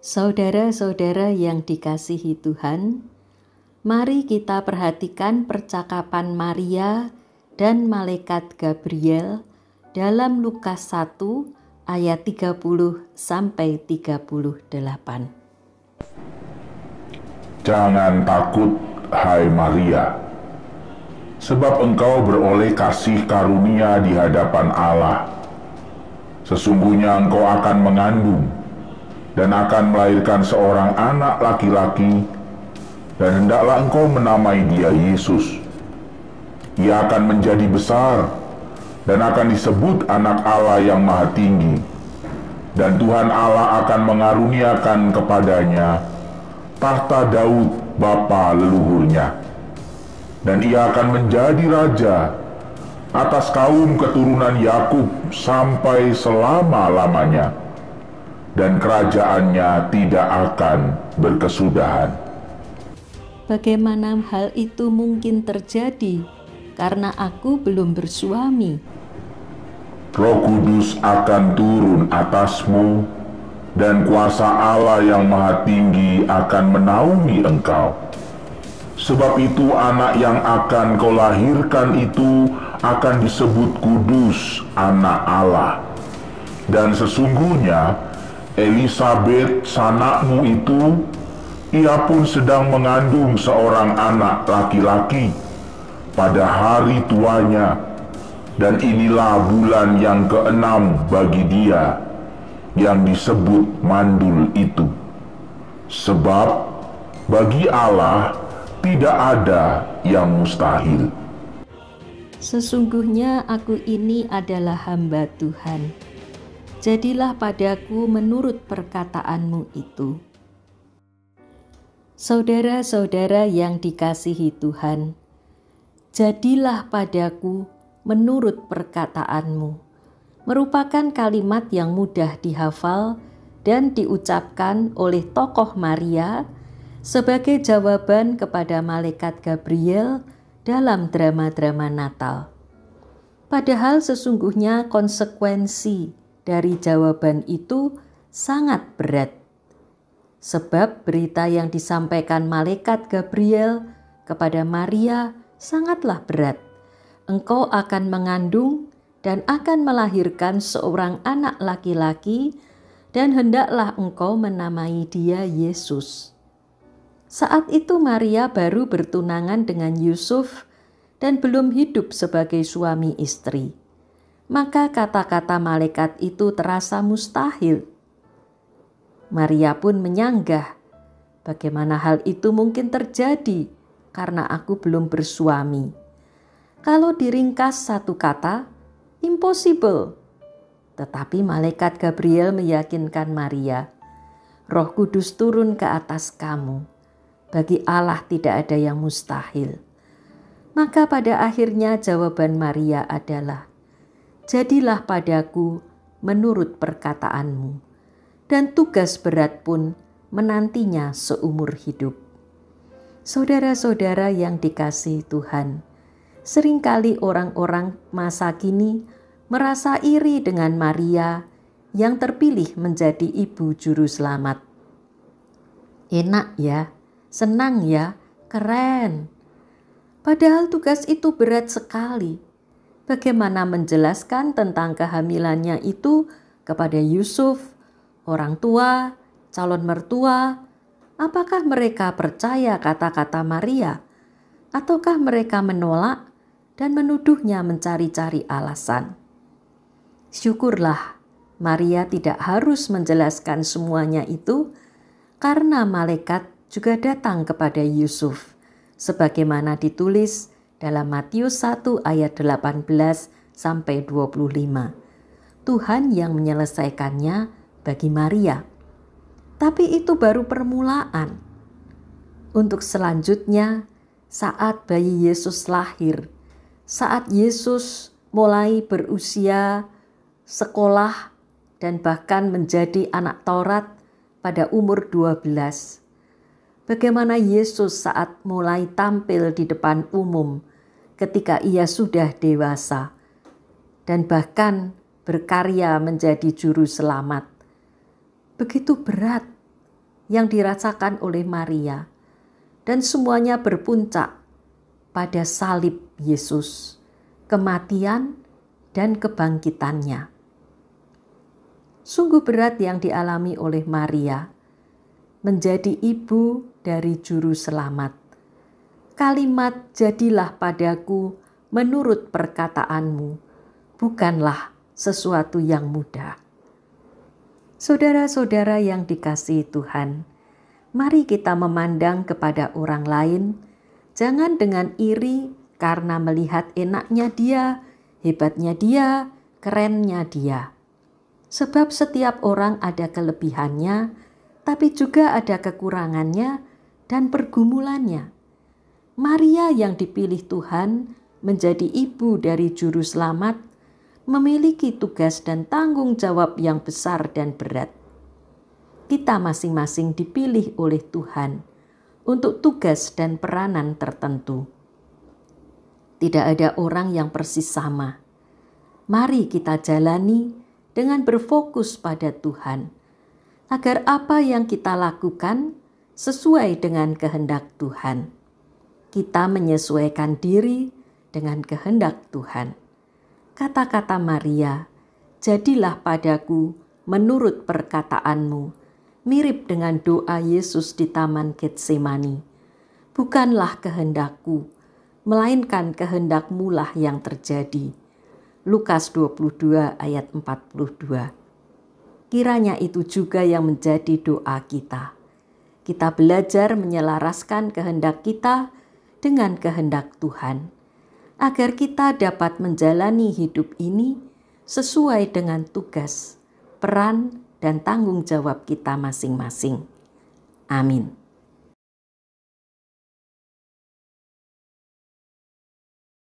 Saudara-saudara yang dikasihi Tuhan, mari kita perhatikan percakapan Maria dan malaikat Gabriel dalam Lukas 1 ayat 30 sampai 38. Jangan takut, hai Maria, sebab engkau beroleh kasih karunia di hadapan Allah. Sesungguhnya engkau akan mengandung dan akan melahirkan seorang anak laki-laki, dan hendaklah engkau menamai dia Yesus. Ia akan menjadi besar dan akan disebut Anak Allah yang Maha Tinggi, dan Tuhan Allah akan mengaruniakan kepadanya tahta Daud bapa leluhurnya, dan ia akan menjadi raja atas kaum keturunan Yakub sampai selama-lamanya, dan kerajaannya tidak akan berkesudahan. Bagaimana hal itu mungkin terjadi karena aku belum bersuami? Roh Kudus akan turun atasmu, dan kuasa Allah yang Maha Tinggi akan menaungi engkau. Sebab itu anak yang akan kau lahirkan itu akan disebut kudus, Anak Allah. Dan sesungguhnya Elisabet sanakmu itu, ia pun sedang mengandung seorang anak laki-laki pada hari tuanya, dan inilah bulan yang ke-6 bagi dia, yang disebut mandul itu. Sebab bagi Allah tidak ada yang mustahil. Sesungguhnya aku ini adalah hamba Tuhan. Jadilah padaku menurut perkataanmu itu. Saudara-saudara yang dikasihi Tuhan, jadilah padaku menurut perkataanmu, merupakan kalimat yang mudah dihafal dan diucapkan oleh tokoh Maria sebagai jawaban kepada malaikat Gabriel dalam drama-drama Natal. Padahal sesungguhnya konsekuensi dari jawaban itu sangat berat. Sebab berita yang disampaikan malaikat Gabriel kepada Maria sangatlah berat. Engkau akan mengandung dan akan melahirkan seorang anak laki-laki, dan hendaklah engkau menamai dia Yesus. Saat itu Maria baru bertunangan dengan Yusuf dan belum hidup sebagai suami istri. Maka kata-kata malaikat itu terasa mustahil. Maria pun menyanggah, bagaimana hal itu mungkin terjadi karena aku belum bersuami. Kalau diringkas satu kata, impossible. Tetapi malaikat Gabriel meyakinkan Maria, Roh Kudus turun ke atas kamu. Bagi Allah tidak ada yang mustahil. Maka pada akhirnya jawaban Maria adalah, jadilah padaku menurut perkataanmu, dan tugas berat pun menantinya seumur hidup. Saudara-saudara yang dikasihi Tuhan, seringkali orang-orang masa kini merasa iri dengan Maria yang terpilih menjadi ibu juru selamat. Enak ya, senang ya, keren. Padahal tugas itu berat sekali. Bagaimana menjelaskan tentang kehamilannya itu kepada Yusuf, orang tua, calon mertua? Apakah mereka percaya kata-kata Maria? Ataukah mereka menolak dan menuduhnya mencari-cari alasan? Syukurlah Maria tidak harus menjelaskan semuanya itu, karena malaikat juga datang kepada Yusuf, sebagaimana ditulis dalam Matius 1 ayat 18 sampai 25. Tuhan yang menyelesaikannya bagi Maria. Tapi itu baru permulaan. Untuk selanjutnya, saat bayi Yesus lahir, saat Yesus mulai berusia sekolah dan bahkan menjadi anak Taurat pada umur 12. Bagaimana Yesus saat mulai tampil di depan umum ketika ia sudah dewasa dan bahkan berkarya menjadi juru selamat. Begitu berat yang dirasakan oleh Maria, dan semuanya berpuncak pada salib Yesus, kematian dan kebangkitannya. Sungguh berat yang dialami oleh Maria, menjadi ibu dari Juru Selamat. Kalimat "jadilah padaku menurut perkataanmu" bukanlah sesuatu yang mudah. Saudara-saudara yang dikasihi Tuhan, mari kita memandang kepada orang lain, jangan dengan iri karena melihat enaknya dia, hebatnya dia, kerennya dia. Sebab setiap orang ada kelebihannya, tapi juga ada kekurangannya dan pergumulannya. Maria yang dipilih Tuhan menjadi ibu dari Juru Selamat, memiliki tugas dan tanggung jawab yang besar dan berat. Kita masing-masing dipilih oleh Tuhan untuk tugas dan peranan tertentu. Tidak ada orang yang persis sama. Mari kita jalani dengan berfokus pada Tuhan, agar apa yang kita lakukan sesuai dengan kehendak Tuhan. Kita menyesuaikan diri dengan kehendak Tuhan. Kata-kata Maria, "Jadilah padaku menurut perkataanmu," mirip dengan doa Yesus di Taman Getsemani. Bukanlah kehendakku, melainkan kehendakmu lah yang terjadi. Lukas 22 ayat 42. Kiranya itu juga yang menjadi doa kita. Kita belajar menyelaraskan kehendak kita dengan kehendak Tuhan, agar kita dapat menjalani hidup ini sesuai dengan tugas, peran, dan tanggung jawab kita masing-masing. Amin.